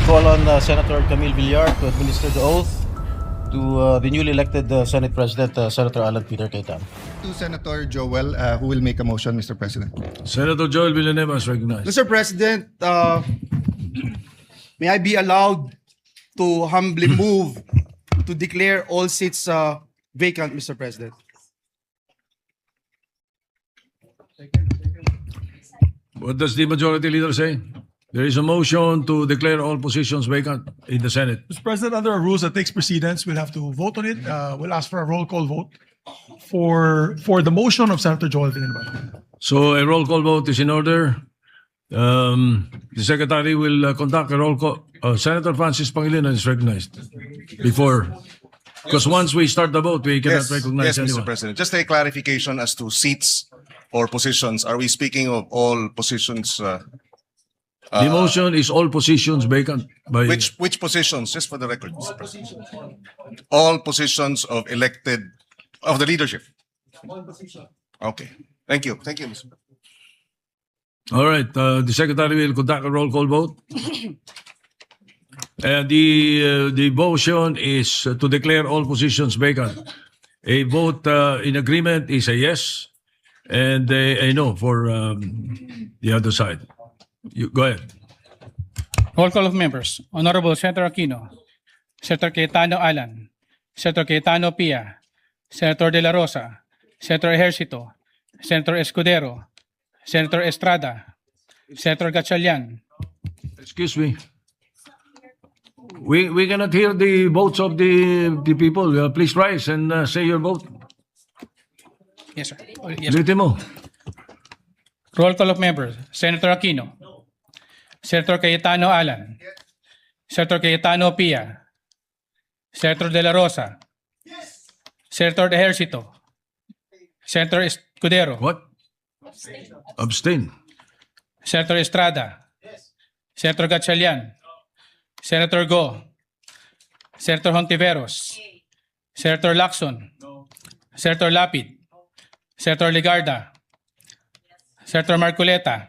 call on Senator Camille Villar to administer the oath to the newly elected Senate President, Senator Alan Peter Cayetano. To Senator Joel, who will make a motion, Mr. President. Senator Joel Villanueva is recognized. Mr. President, may I be allowed to humbly move to declare all seats vacant, Mr. President? What does the majority leader say? There is a motion to declare all positions vacant in the Senate. Mr. President, under our rules that takes precedence, we'll have to vote on it. We'll ask for a roll call vote for the motion of Senator Joel Villanueva. So a roll call vote is in order. The secretary will conduct a roll call. Senator Francis Pangilinan is recognized before. Because once we start the vote, we cannot recognize yes, Mr. anyone. President. Just a clarification as to seats or positions. Are we speaking of all positions? The motion is all positions vacant by Which positions? Just for the record, Mr. President. All positions of elected of the leadership. Okay. Thank you. Thank you, Mr. President. All right, the secretary will conduct a roll call vote. The motion is to declare all positions vacant. A vote in agreement is a yes, and a no for the other side. You go ahead. Roll call of members. Honorable Senator Aquino, Senator Cayetano Alan, Senator Cayetano Pia, Senator De La Rosa, Senator Ejercito, Senator Escudero, Senator Estrada, Senator Gatchalian, Excuse me. We cannot hear the votes of the people. Please rise and say your vote. yes sir. Yes, sir. Ulitin mo. Roll call of members. Senator Aquino, Senator Cayetano Alan, Senator Cayetano Pia, Senator De La Rosa, Senator Ejercito, Senator Escudero, What? Abstain. Senator Estrada, Senator Gatchalian, Senator Go, Senator Hontiveros, Senator Lacson, Senator Lapid, Senator Ligarda, Senator Marcoleta,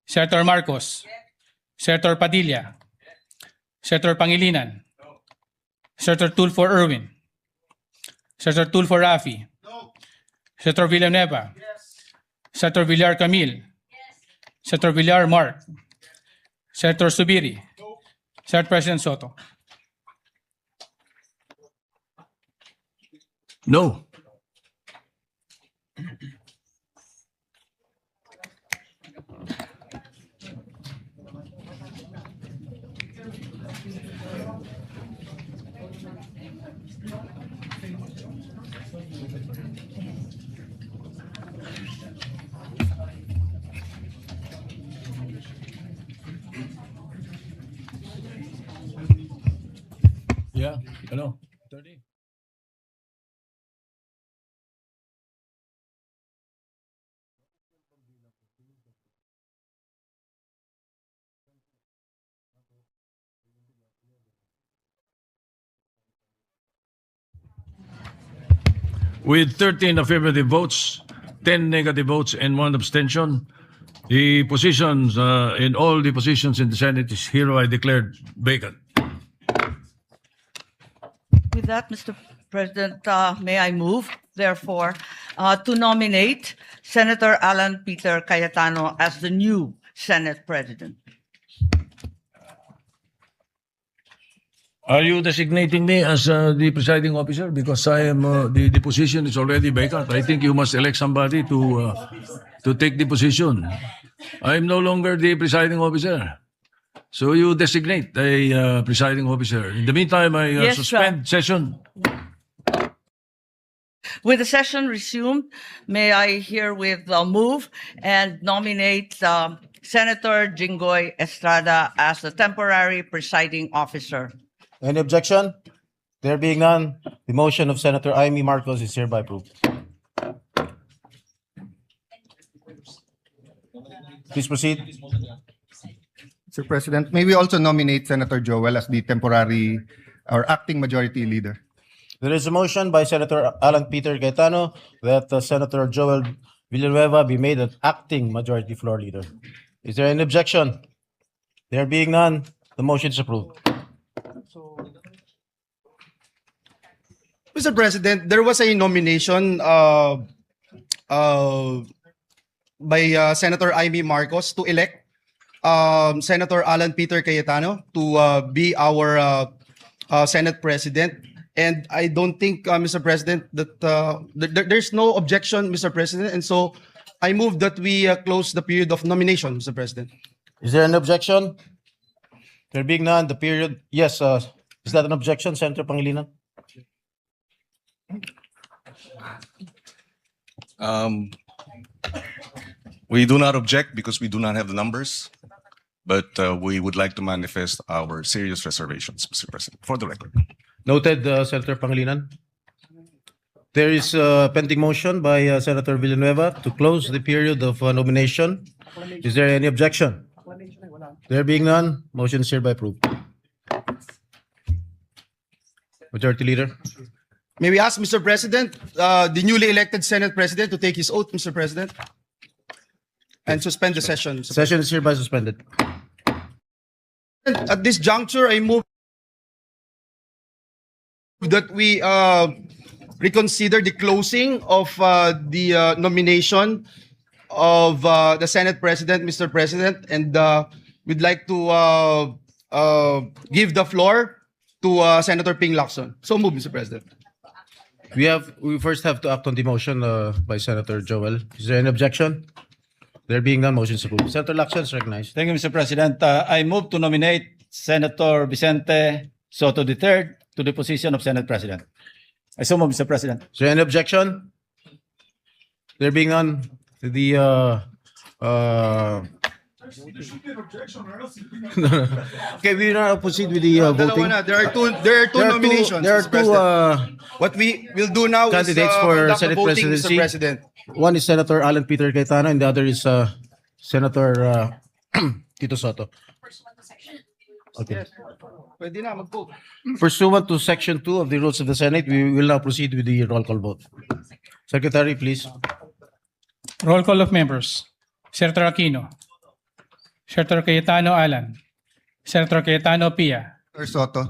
Senator Marcos, Senator Padilla, Senator Pangilinan, Senator Tulfo Erwin, Senator Tulfo Rafi, Senator Villanueva, Senator Villar Camille, Senator Villar Mark, Senator Subiri, Senate President Soto. No. Yeah, hello. 30. With 13 affirmative votes, 10 negative votes, and 1 abstention, the positions in all the positions in the Senate is hereby declared vacant. With that, Mr. President, may I move, therefore, to nominate Senator Alan Peter Cayetano as the new Senate President. Are you designating me as the presiding officer? Because I am the position is already vacant. I think you must elect somebody to take the position. I am no longer the presiding officer. So you designate a presiding officer. In the meantime, I Yes, suspend session. With the session resumed, may I herewith move and nominate Senator Jinggoy Estrada as the temporary presiding officer. Any objection? There being none, the motion of Senator Amy Marcos is hereby approved. Please proceed. Mr. President, may we also nominate Senator Joel as the temporary or acting majority leader? There is a motion by Senator Alan Peter Cayetano that Senator Joel Villanueva be made an acting majority floor leader. Is there any objection? There being none, The motion is approved. Mr. President, there was a nomination by Senator Amy Marcos to elect Senator Alan Peter Cayetano to be our Senate President. And I don't think, Mr. President, that there's no objection, Mr. President. And so I move that we close the period of nomination, Mr. President. Is there an objection? There being none, the period, yes, is that an objection, Senator Pangilinan? We do not object because we do not have the numbers, but we would like to manifest our serious reservations, Mr. President, for the record. Noted, Senator Pangilinan. There is a pending motion by Senator Villanueva to close the period of nomination. Is there any objection? There being none, motion is hereby approved. Majority Leader. May we ask, Mr. President, the newly elected Senate President to take his oath, Mr. President, and suspend the session. Mr. Session is hereby suspended. President. At this juncture, I move that we reconsider the closing of the nomination of the Senate President, Mr. President, and we'd like to give the floor to Senator Ping Lacson. So move, Mr. President. We first have to act on the motion by Senator Joel. Is there any objection? There being none, motion is approved. Senator Lacson is recognized. Thank you, Mr. President. I move to nominate Senator Vicente Soto III to the position of Senate President. I so move, Mr. President. Is there any objection? There being none, okay, we now proceed with the voting. Dalawa na. There are two nominations, There are Mr. President. two What we will do now candidates is for conduct the Senate voting, presidency. Mr. President. One is Senator Alan Peter Cayetano and the other is Senator Tito Soto. Okay. Pwede na, mag-vote. Pursuant to Section 2 of the Rules of the Senate, we will now proceed with the roll call vote. Secretary, please. Roll call of members. Senator Aquino. Senator Cayetano Alan. Senator Cayetano Pia. Senator Soto.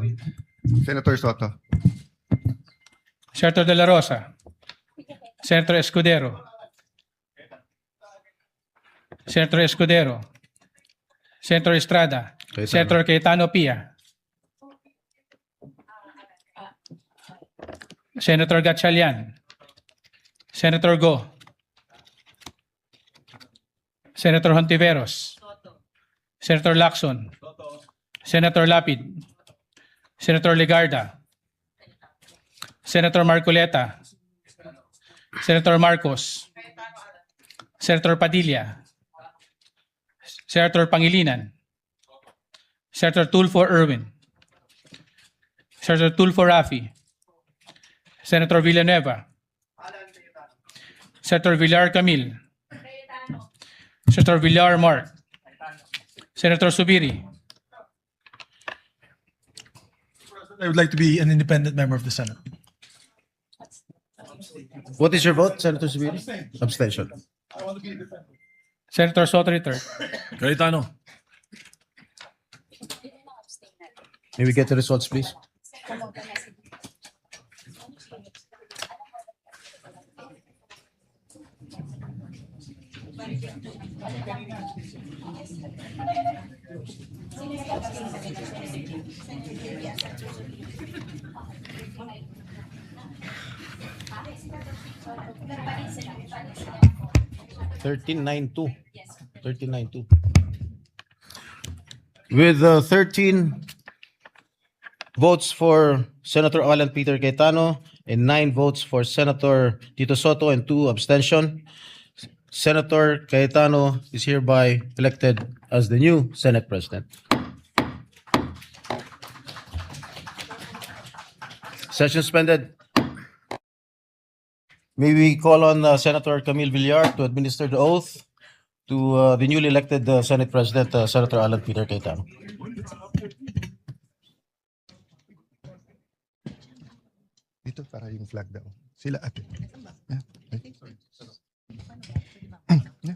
Senator Soto. Senator De La Rosa. Senator Escudero. Senator Escudero. Senator Estrada. Cayetano. Senator Cayetano Pia. Senator Gatchalian. Senator Go. Senator Hontiveros. Senator Lacson. Senator Lapid. Senator Legarda. Senator Marcoleta. Senator Marcos. Senator Padilla. Senator Pangilinan. Senator Tulfo Erwin. Senator Tulfo Rafi. Senator Villanueva. Senator Villar Camil. Senator Villar Mark. Senator Subiri. I would like to be an independent member of the Senate. What is your vote, Senator Subiri? Abstention. Senator Soto III. Cayetano. May we get the results, please? $13.92. $13.92. With 13 votes for Senator Alan Peter Cayetano and 9 votes for Senator Tito Soto and 2 abstention, Senator Cayetano is hereby elected as the new Senate President. Session suspended. May we call on Senator Camille Villar to administer the oath to the newly elected Senate President, Senator Alan Peter Cayetano. Dito para yung flag daw. Sila ate. Yeah. Yeah.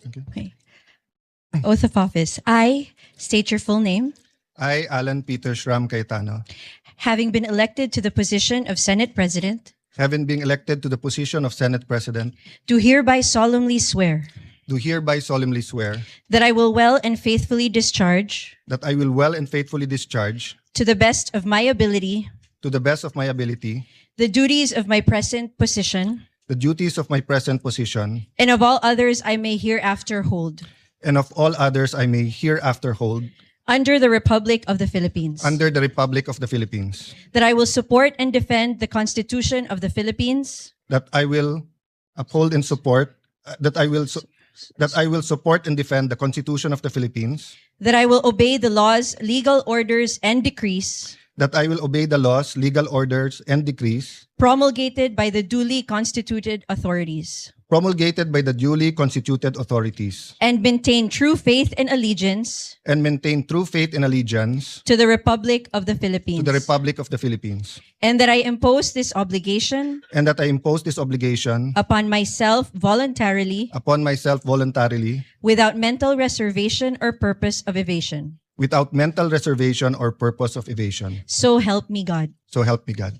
Okay. Oath of office. I state your full name. I, Alan Peter Shram Cayetano, Having been elected to the position of Senate President, having been elected to the position of Senate President, do hereby solemnly swear do hereby solemnly swear that I will well and faithfully discharge, that I will well and faithfully discharge, to the best of my ability, to the best of my ability, the duties of my present position, the duties of my present position, and of all others I may hereafter hold, and of all others I may hereafter hold, under the Republic of the Philippines. under the Republic of the Philippines, That I will support and defend the Constitution of the Philippines, that I will uphold and support, that I will support and defend the Constitution of the Philippines, that I will obey the laws, legal orders, and decrees that I will obey the laws, legal orders, and decrees promulgated by the duly constituted authorities, promulgated by the duly constituted authorities, and maintain true faith and allegiance and maintain true faith and allegiance to the Republic of the to Philippines, the Republic of the Philippines, and that I impose this obligation and that I impose this obligation upon myself voluntarily, without mental reservation or purpose of evasion. without mental reservation or purpose of evasion. So help me God. So help me God.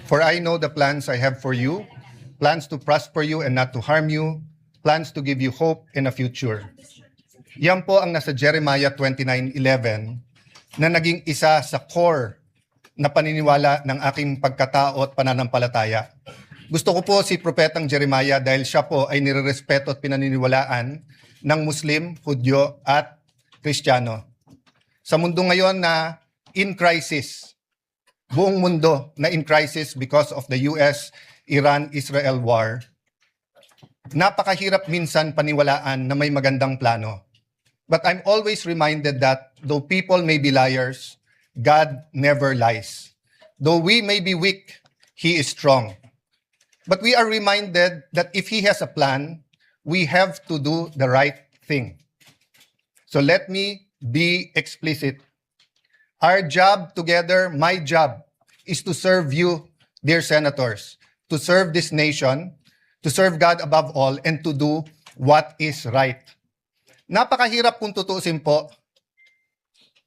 For I know the plans I have for you, plans to prosper you and not to harm you, plans to give you hope and a future. Yan po ang nasa Jeremiah 29:11 na naging isa sa core na paniniwala ng aking pagkatao at pananampalataya. Gusto ko po si Propetang Jeremiah dahil siya po ay nirerespeto at pinaniniwalaan ng Muslim, Hudyo at Kristiyano. Sa mundo ngayon na in crisis, buong mundo na in crisis because of the US-Iran-Israel war, napakahirap minsan paniwalaan na may magandang plano. But I'm always reminded that though people may be liars, God never lies. Though we may be weak, He is strong. But we are reminded that if He has a plan, we have to do the right thing. So let me be explicit. Our job together, my job, is to serve you, dear senators, to serve this nation, to serve God above all, and to do what is right. Napakahirap kung tutuusin po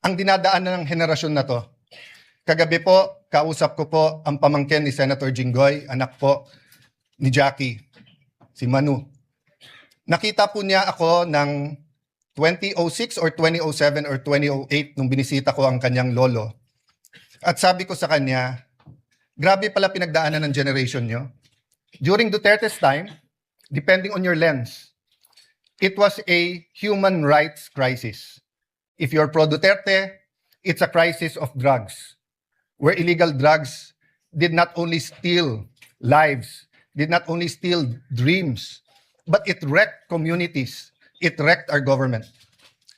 ang dinadaanan ng henerasyon na to. Kagabi po, kausap ko po ang pamangkin ni Senator Jinggoy, anak po ni Jackie, si Manu. Nakita po niya ako ng 2006 or 2007 or 2008 nung binisita ko ang kanyang lolo. At sabi ko sa kanya, grabe pala pinagdaanan ng generation nyo. During Duterte's time, depending on your lens, it was a human rights crisis. If you're pro-Duterte, it's a crisis of drugs, where illegal drugs did not only steal lives, did not only steal dreams, but it wrecked communities. It wrecked our government.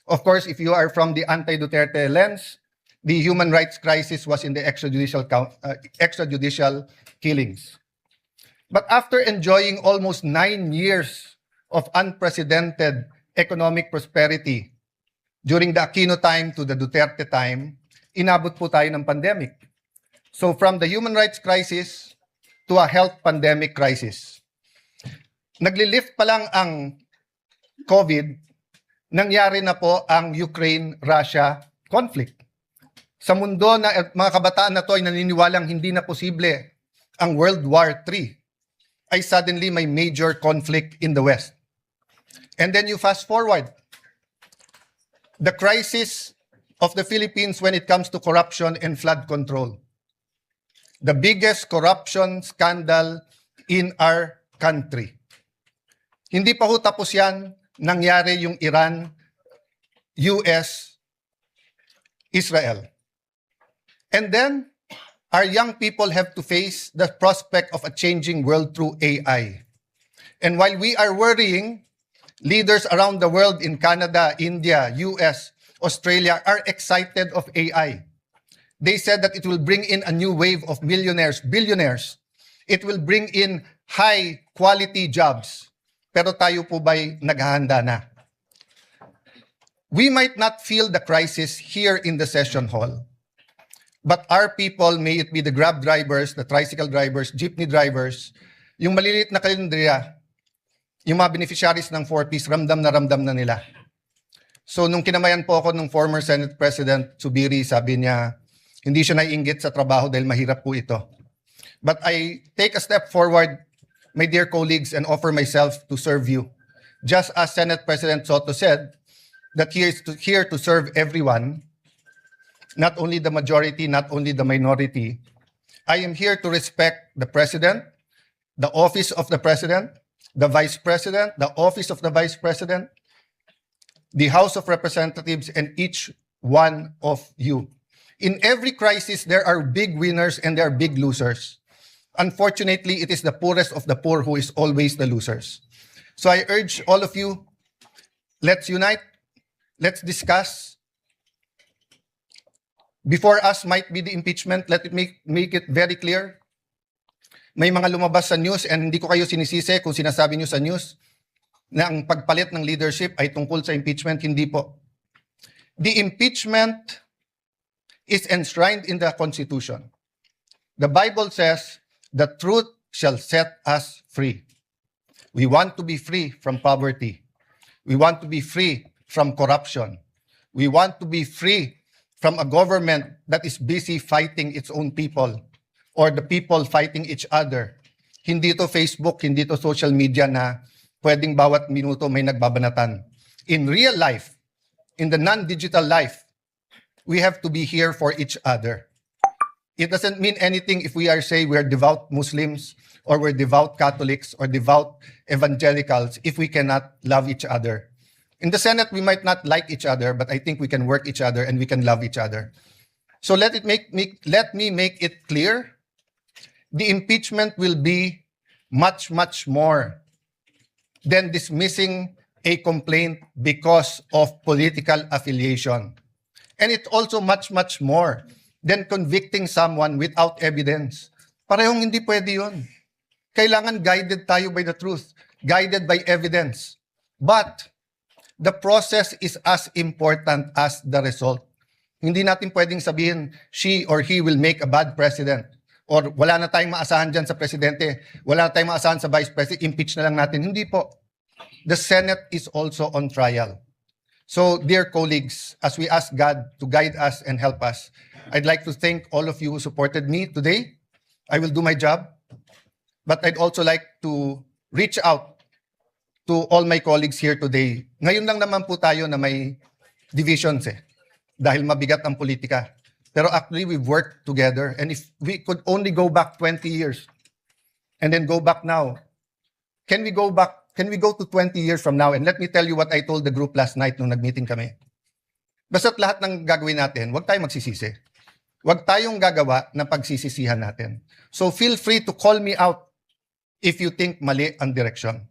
Of course, if you are from the anti-Duterte lens, the human rights crisis was in the extrajudicial killings. But after enjoying almost 9 years of unprecedented economic prosperity during the Aquino time to the Duterte time, inabot po tayo ng pandemic. So from the human rights crisis to a health pandemic crisis. Naglilift pa lang ang COVID, nangyari na po ang Ukraine-Russia conflict. Sa mundo na mga kabataan na to ay naniniwalang hindi na posible ang World War III, ay suddenly may major conflict in the West. And then you fast forward. The crisis of the Philippines when it comes to corruption and flood control. The biggest corruption scandal in our country. Hindi pa ho tapos yan, nangyari yung Iran-US Israel. And then our young people have to face the prospect of a changing world through AI. And while we are worrying, leaders around the world in Canada, India, US, Australia are excited of AI. They said that it will bring in a new wave of millionaires, billionaires. It will bring in high quality jobs. Pero tayo po ba'y naghahanda na? We might not feel the crisis here in the session hall. But our people, may it be the Grab drivers, the tricycle drivers, jeepney drivers, yung maliliit na kalendriya, yung mga beneficiaries ng 4Ps, ramdam na nila. So nung kinamayan po ako ng former Senate President Zubiri, sabi niya, hindi siya naiinggit sa trabaho dahil mahirap po ito. But I take a step forward, my dear colleagues, and offer myself to serve you. Just as Senate President Soto said, that he is here to serve everyone, not only the majority, not only the minority. I am here to respect the President, the office of the President, the Vice President, the office of the Vice President, the House of Representatives, and each one of you. In every crisis, there are big winners and there are big losers. Unfortunately, it is the poorest of the poor who is always the losers. So I urge all of you, let's unite, let's discuss. Before us might be the impeachment. Let it make it very clear. May mga lumabas sa news, and hindi ko kayo sinisisi kung sinasabi nyo sa news na ang pagpalit ng leadership ay tungkol sa impeachment. Hindi po. The impeachment is enshrined in the Constitution. The Bible says, the truth shall set us free. We want to be free from poverty. We want to be free from corruption. We want to be free from a government that is busy fighting its own people or the people fighting each other. Hindi to Facebook, hindi to social media na pwedeng bawat minuto may nagbabanatan. In real life, in the non-digital life, we have to be here for each other. It doesn't mean anything if we are say we're devout Muslims or we're devout Catholics or devout evangelicals if we cannot love each other. In the Senate, we might not like each other, but I think we can work each other and we can love each other. So let me make it clear. The impeachment will be much, much more than dismissing a complaint because of political affiliation. And it's also much, much more than convicting someone without evidence. Parehong hindi pwede yun. Kailangan guided tayo by the truth, guided by evidence. But the process is as important as the result. Hindi natin pwedeng sabihin, she or he will make a bad president. Or wala na tayong maasahan dyan sa presidente, wala na tayong maasahan sa vice president, impeach na lang natin. Hindi po. The Senate is also on trial. So, dear colleagues, as we ask God to guide us and help us, I'd like to thank all of you who supported me today. I will do my job. But I'd also like to reach out to all my colleagues here today. Ngayon lang naman po tayo na may divisions dahil mabigat ang politika. Pero actually, we've worked together. And if we could only go back 20 years and then go back now, can we go to 20 years from now? And let me tell you what I told the group last night nung nag-meeting kami. Basta't lahat ng gagawin natin, huwag tayong magsisisi. Huwag tayong gagawa na pagsisisihan natin. So feel free to call me out if you think mali ang direksyon.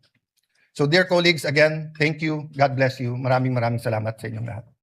So dear colleagues, again, thank you. God bless you. Maraming salamat sa inyong lahat.